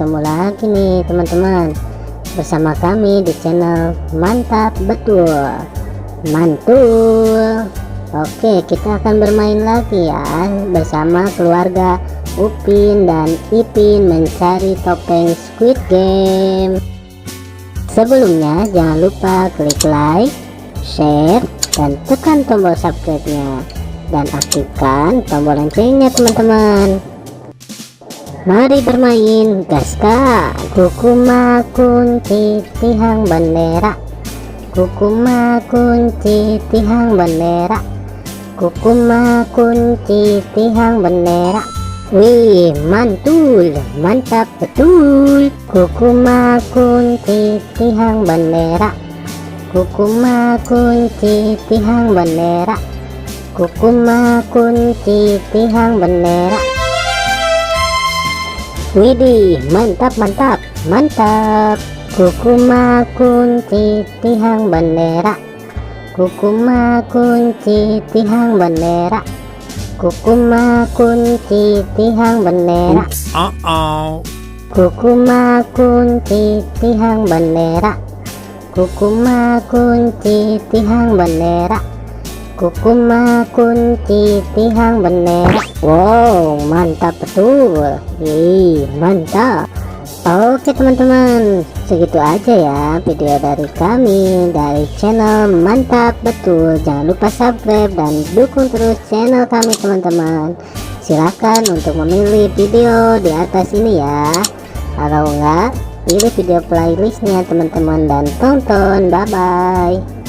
ketemu lagi nih teman-teman bersama kami di channel Mantap Betul Mantul. Oke, kita akan bermain lagi ya bersama keluarga Upin dan Ipin mencari topeng Squid Game. Sebelumnya jangan lupa klik like, share, dan tekan tombol subscribe-nya dan aktifkan tombol loncengnya teman-teman. Mari bermain, gaska. Kukuma kunci tihang bendera, kukuma kunci tihang bendera, kukuma kunci tihang bendera. Wih, mantul, mantap betul. Kukuma kunci tihang bendera, kukuma kunci tihang bendera, kukuma kunci tihang bendera. Widih, mantap mantap mantap. Kukuma kunci tihang bendera, kukuma kunci tihang bendera, kukuma kunci tihang bendera. Kukuma kunci tihang bendera, kukuma kunci tihang bendera, kukuma kunci tihang bendera. Wow, mantap betul. Mantap. Oke teman-teman, segitu aja ya video dari kami dari channel Mantap Betul. Jangan lupa subscribe dan dukung terus channel kami teman-teman. Silahkan untuk memilih video di atas ini ya. Kalau enggak, pilih video playlistnya teman-teman dan tonton. Bye bye.